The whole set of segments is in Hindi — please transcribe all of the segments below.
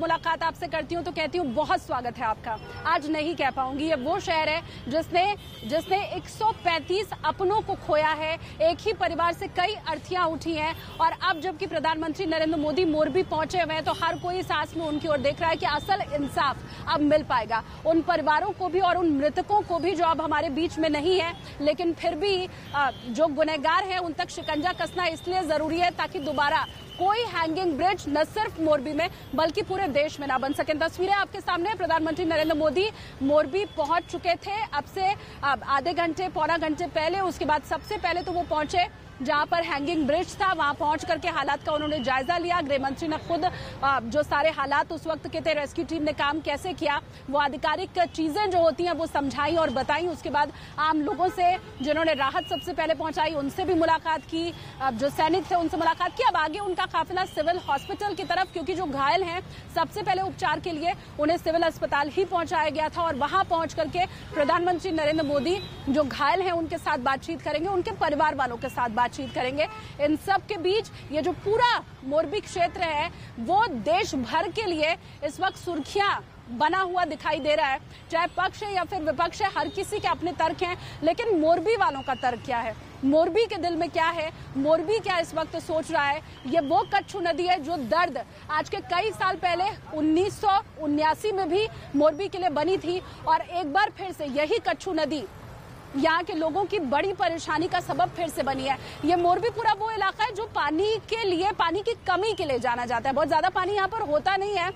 मुलाकात आपसे करती हूँ तो कहती हूँ बहुत स्वागत है आपका। आज नहीं कह पाऊंगी, ये वो शहर है जिसने 135 अपनों को खोया है। एक ही परिवार से कई अर्थियां उठी हैं और अब जबकि प्रधानमंत्री नरेंद्र मोदी मोरबी पहुंचे हुए हैं तो हर कोई सांस में उनकी ओर देख रहा है कि असल इंसाफ अब मिल पाएगा उन परिवारों को भी और उन मृतकों को भी जो अब हमारे बीच में नहीं है। लेकिन फिर भी जो गुनहगार हैं उन तक शिकंजा कसना इसलिए जरूरी है ताकि दोबारा कोई हैंगिंग ब्रिज न सिर्फ मोरबी में बल्कि पूरे देश में ना बन सके। तस्वीरें आपके सामने, प्रधानमंत्री नरेंद्र मोदी मोरबी पहुंच चुके थे अब से आधे घंटे पौना घंटे पहले। उसके बाद सबसे पहले तो वो पहुंचे जहां पर हैंगिंग ब्रिज था, वहां पहुंच करके हालात का उन्होंने जायजा लिया। गृह मंत्री ने खुद जो सारे हालात उस वक्त के थे, रेस्क्यू टीम ने काम कैसे किया, वो आधिकारिक चीजें जो होती हैं वो समझाई और बताई। उसके बाद आम लोगों से जिन्होंने राहत सबसे पहले पहुंचाई उनसे भी मुलाकात की, जो सैनिक थे उनसे मुलाकात की। अब आगे उनका काफिला सिविल हॉस्पिटल की तरफ, क्योंकि जो घायल हैं सबसे पहले उपचार के लिए उन्हें सिविल अस्पताल ही पहुंचाया गया था और वहां पहुंच करके प्रधानमंत्री नरेंद्र मोदी जो घायल हैं उनके साथ बातचीत करेंगे, उनके परिवार वालों के साथ बातचीत करेंगे। इन सब के बीच ये जो पूरा मोरबी क्षेत्र है वो देश भर के लिए इस वक्त सुर्खियां बना हुआ दिखाई दे रहा है। चाहे पक्ष है या फिर विपक्ष है, हर किसी के अपने तर्क हैं, लेकिन मोरबी वालों का तर्क क्या है, मोरबी के दिल में क्या है, मोरबी क्या इस वक्त सोच रहा है। ये वो कच्छू नदी है जो दर्द आज के कई साल पहले 1979 में भी मोरबी के लिए बनी थी और एक बार फिर से यही कच्छू नदी यहाँ के लोगों की बड़ी परेशानी का सबब फिर से बनी है। ये मोरबी पूरा वो इलाका है जो पानी की कमी के लिए जाना जाता है। बहुत ज्यादा पानी यहाँ पर होता नहीं है,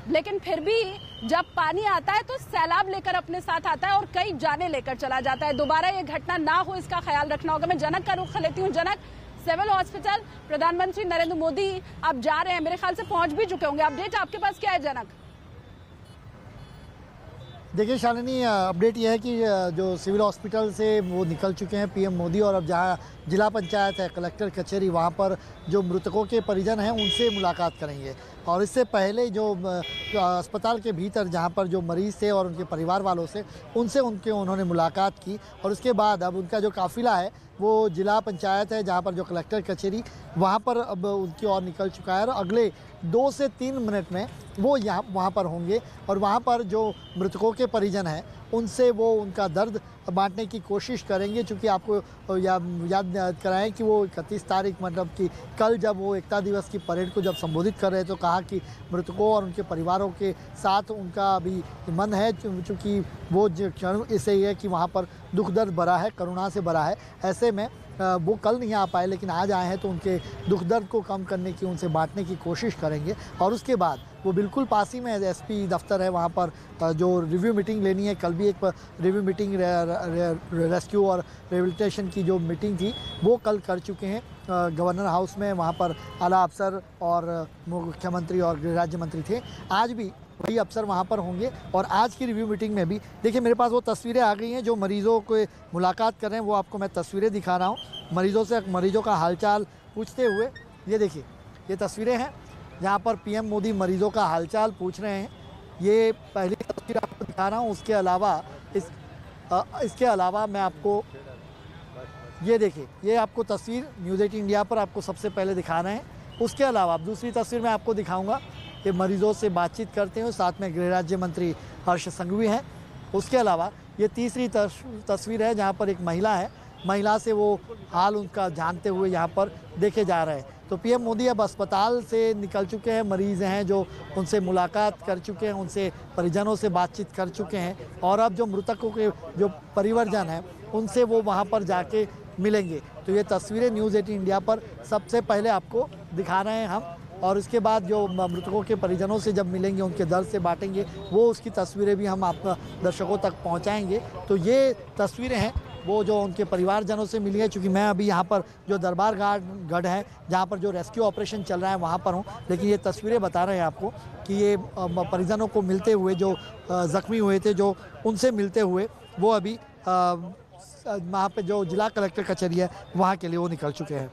लेकिन फिर भी जब पानी आता है तो सैलाब लेकर अपने साथ आता है और कई जाने लेकर चला जाता है। दोबारा ये घटना ना हो इसका ख्याल रखना होगा। मैं जनक का रुख लेती हूँ। जनक, सिविल हॉस्पिटल प्रधानमंत्री नरेंद्र मोदी अब जा रहे हैं, मेरे ख्याल से पहुंच भी चुके होंगे। अपडेट आपके पास क्या है जनक? देखिए शालिनी, अपडेट यह है कि जो सिविल हॉस्पिटल से वो निकल चुके हैं पीएम मोदी और अब जहां जिला पंचायत है, कलेक्टर कचहरी, वहां पर जो मृतकों के परिजन हैं उनसे मुलाकात करेंगे। और इससे पहले जो अस्पताल के भीतर जहां पर जो मरीज़ थे और उनके परिवार वालों से उन्होंने मुलाकात की और उसके बाद अब उनका जो काफ़िला है वो जिला पंचायत है जहां पर जो कलेक्टर कचहरी वहां पर अब उनकी ओर निकल चुका है और अगले 2 से 3 मिनट में वो वहां पर होंगे और वहां पर जो मृतकों के परिजन हैं उनसे वो उनका दर्द बांटने की कोशिश करेंगे। चूँकि आपको याद कराएं कि वो 31 तारीख मतलब कि कल जब वो एकता दिवस की परेड को जब संबोधित कर रहे तो कहा कि मृतकों और उनके परिवारों के साथ उनका अभी मन है, चूँकि वो क्षण ऐसे ही है कि वहाँ पर दुख दर्द भरा है, करुणा से भरा है। ऐसे में वो कल नहीं आ पाए लेकिन आज आए हैं तो उनके दुख दर्द को कम करने की, उनसे बांटने की कोशिश करेंगे। और उसके बाद वो बिल्कुल पास ही में एसपी दफ्तर है, वहाँ पर जो रिव्यू मीटिंग लेनी है। कल भी एक रिव्यू मीटिंग रेस्क्यू और रिहेबिलिटेशन की जो मीटिंग थी वो कल कर चुके हैं गवर्नर हाउस में। वहाँ पर आला अफसर और मुख्यमंत्री और गृह राज्य मंत्री थे। आज भी वही अफसर वहाँ पर होंगे और आज की रिव्यू मीटिंग में भी देखिए मेरे पास वो तस्वीरें आ गई हैं जो मरीजों को मुलाकात कर रहे हैं। वो आपको मैं तस्वीरें दिखा रहा हूँ मरीजों का हालचाल पूछते हुए। ये देखिए ये तस्वीरें हैं जहाँ पर पीएम मोदी मरीजों का हालचाल पूछ रहे हैं। ये पहली तस्वीर आपको दिखा रहा हूँ। उसके अलावा इसके अलावा मैं आपको ये देखिए, ये आपको तस्वीर न्यूज़ 18 इंडिया पर आपको सबसे पहले दिखा रहे हैं। उसके अलावा दूसरी तस्वीर मैं आपको दिखाऊंगा कि मरीजों से बातचीत करते हैं, साथ में गृह राज्य मंत्री हर्ष संघवी हैं। उसके अलावा ये तीसरी तस्वीर है जहाँ पर एक महिला है, महिला से वो हाल उनका जानते हुए यहाँ पर देखे जा रहे हैं। तो पीएम मोदी अब अस्पताल से निकल चुके हैं, मरीज़ हैं जो उनसे मुलाकात कर चुके हैं, उनसे परिजनों से बातचीत कर चुके हैं और अब जो मृतकों के जो परिवारजन हैं उनसे वो वहाँ पर जाके मिलेंगे। तो ये तस्वीरें न्यूज़ 18 इंडिया पर सबसे पहले आपको दिखा रहे हैं हम और इसके बाद जो मृतकों के परिजनों से जब मिलेंगे, उनके दर्द से बांटेंगे, वो उसकी तस्वीरें भी हम आप दर्शकों तक पहुँचाएँगे। तो ये तस्वीरें हैं वो जो उनके परिवारजनों से मिली है। चूँकि मैं अभी यहाँ पर जो दरबार गढ़ है जहाँ पर जो रेस्क्यू ऑपरेशन चल रहा है वहाँ पर हूँ, लेकिन ये तस्वीरें बता रहे हैं आपको कि ये परिजनों को मिलते हुए जो ज़ख्मी हुए थे, जो उनसे मिलते हुए वो अभी वहाँ पे जो जिला कलेक्टर कचहरी है वहाँ के लिए वो निकल चुके हैं।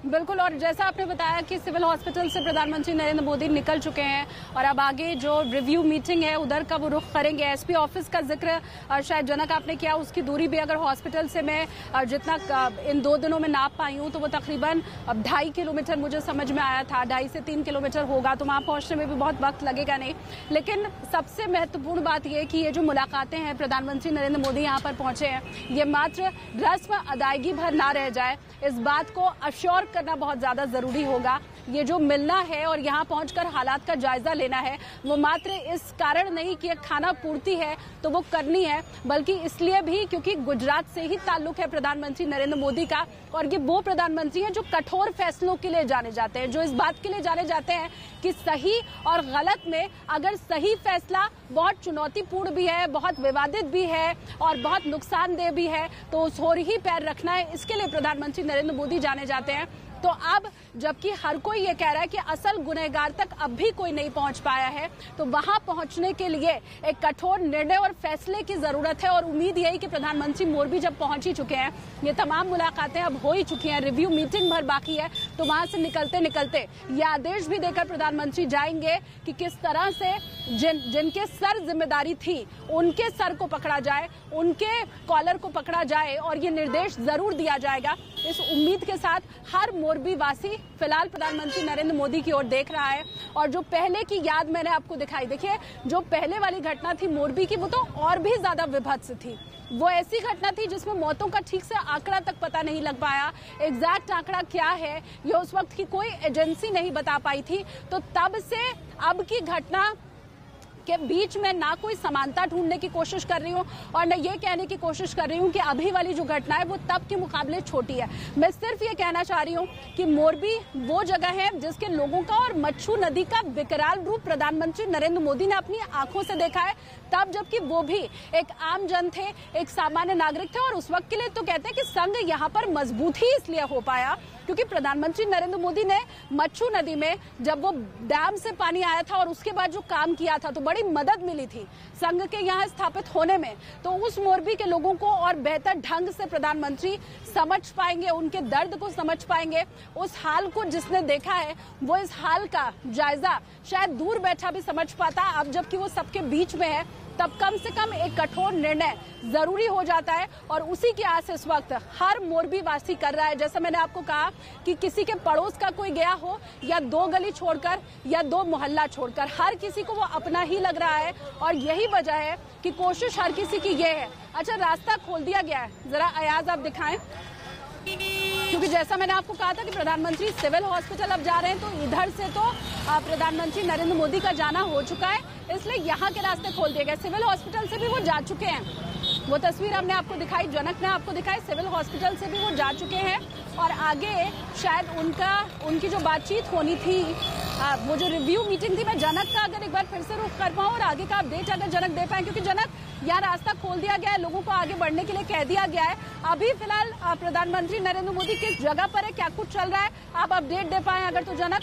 बिल्कुल, और जैसा आपने बताया कि सिविल हॉस्पिटल से प्रधानमंत्री नरेंद्र मोदी निकल चुके हैं और अब आगे जो रिव्यू मीटिंग है उधर का वो रुख करेंगे। एसपी ऑफिस का जिक्र शायद जनक आपने किया, उसकी दूरी भी अगर हॉस्पिटल से मैं जितना इन 2 दिनों में नाप पाई हूँ तो वो तकरीबन 2.5 किलोमीटर मुझे समझ में आया था, 2.5 से 3 किलोमीटर होगा, तो वहाँ पहुँचने में भी बहुत वक्त लगेगा नहीं। लेकिन सबसे महत्वपूर्ण बात यह कि ये जो मुलाकातें हैं, प्रधानमंत्री नरेंद्र मोदी यहाँ पर पहुंचे हैं, ये मात्र रस्म अदायगी भर ना रह जाए, इस बात को अश्योर करना बहुत ज्यादा जरूरी होगा। ये जो मिलना है और यहाँ पहुंचकर हालात का जायजा लेना है, वो मात्र इस कारण नहीं कि एक खाना पूर्ति है तो वो करनी है, बल्कि इसलिए भी क्योंकि गुजरात से ही ताल्लुक है प्रधानमंत्री नरेंद्र मोदी का, और ये वो प्रधानमंत्री हैं जो कठोर फैसलों के लिए जाने जाते हैं, जो इस बात के लिए जाने जाते हैं कि सही और गलत में अगर सही फैसला बहुत चुनौतीपूर्ण भी है, बहुत विवादित भी है और बहुत नुकसानदेह भी है, तो उस ओर ही पैर रखना है, इसके लिए प्रधानमंत्री नरेंद्र मोदी जाने जाते हैं। तो अब जबकि हर कोई ये कह रहा है कि असल गुनहगार तक अब भी कोई नहीं पहुंच पाया है, तो वहां पहुंचने के लिए एक कठोर निर्णय और फैसले की जरूरत है। और उम्मीद यही कि प्रधानमंत्री मोदी जब पहुंच ही चुके हैं, ये तमाम मुलाकातें अब हो ही चुकी हैं, रिव्यू मीटिंग भर बाकी है, तो वहां से निकलते निकलते ये आदेश भी देकर प्रधानमंत्री जाएंगे कि किस तरह से जिनके सर जिम्मेदारी थी उनके सर को पकड़ा जाए, उनके कॉलर को पकड़ा जाए, और ये निर्देश जरूर दिया जाएगा। इस उम्मीद के साथ हर मोरबी वासी फिलहाल प्रधानमंत्री नरेंद्र मोदी की ओर देख रहा है। और जो पहले की याद मैंने आपको दिखाई, देखिए जो पहले वाली घटना थी मोरबी की, वो तो और भी ज्यादा विभत्स थी। वो ऐसी घटना थी जिसमें मौतों का ठीक से आंकड़ा तक पता नहीं लग पाया, एग्जैक्ट आंकड़ा क्या है ये उस वक्त की कोई एजेंसी नहीं बता पाई थी। तो तब से अब की घटना के बीच में ना कोई समानता ढूंढने की कोशिश कर रही हूँ और न ये कहने की कोशिश कर रही हूँ कि अभी वाली जो घटना है वो तब के मुकाबले छोटी है। मैं सिर्फ ये कहना चाह रही हूँ कि मोरबी वो जगह है जिसके लोगों का और मच्छू नदी का विकराल रूप प्रधानमंत्री नरेंद्र मोदी ने अपनी आंखों से देखा है, तब जबकि वो भी एक आम जन थे, एक सामान्य नागरिक थे। और उस वक्त के लिए तो कहते हैं कि संघ यहाँ पर मजबूत ही इसलिए हो पाया क्योंकि प्रधानमंत्री नरेंद्र मोदी ने मच्छू नदी में जब वो डैम से पानी आया था और उसके बाद जो काम किया था, तो बड़ी मदद मिली थी संघ के यहाँ स्थापित होने में। तो उस मोरबी के लोगों को और बेहतर ढंग से प्रधानमंत्री समझ पाएंगे, उनके दर्द को समझ पाएंगे। उस हाल को जिसने देखा है वो इस हाल का जायजा शायद दूर बैठा भी समझ पाता। अब जबकि वो सबके बीच में है, तब कम से कम एक कठोर निर्णय जरूरी हो जाता है और उसी की आस इस वक्त हर मोरबी वासी कर रहा है। जैसा मैंने आपको कहा कि किसी के पड़ोस का कोई गया हो या 2 गली छोड़कर या 2 मोहल्ला छोड़कर, हर किसी को वो अपना ही लग रहा है और यही वजह है कि कोशिश हर किसी की ये है। अच्छा, रास्ता खोल दिया गया है, जरा अयाज आप दिखाएं, क्योंकि जैसा मैंने आपको कहा था कि प्रधानमंत्री सिविल हॉस्पिटल अब जा रहे हैं, तो इधर से तो प्रधानमंत्री नरेंद्र मोदी का जाना हो चुका है, इसलिए यहाँ के रास्ते खोल दिए गए। सिविल हॉस्पिटल से भी वो जा चुके हैं, वो तस्वीर हमने आपको दिखाई, जनक ने आपको दिखाई, सिविल हॉस्पिटल से भी वो जा चुके हैं। और आगे शायद उनकी जो बातचीत होनी थी, वो जो रिव्यू मीटिंग थी, मैं जनक का अगर एक बार फिर से रुख कर पाऊँ और आगे का अपडेट अगर जनक दे पाए, क्योंकि जनक यहाँ रास्ता खोल दिया गया है, लोगों को आगे बढ़ने के लिए कह दिया गया है। अभी फिलहाल प्रधानमंत्री नरेंद्र मोदी किस जगह पर है, क्या कुछ चल रहा है, आप अपडेट दे पाए अगर तो जनक।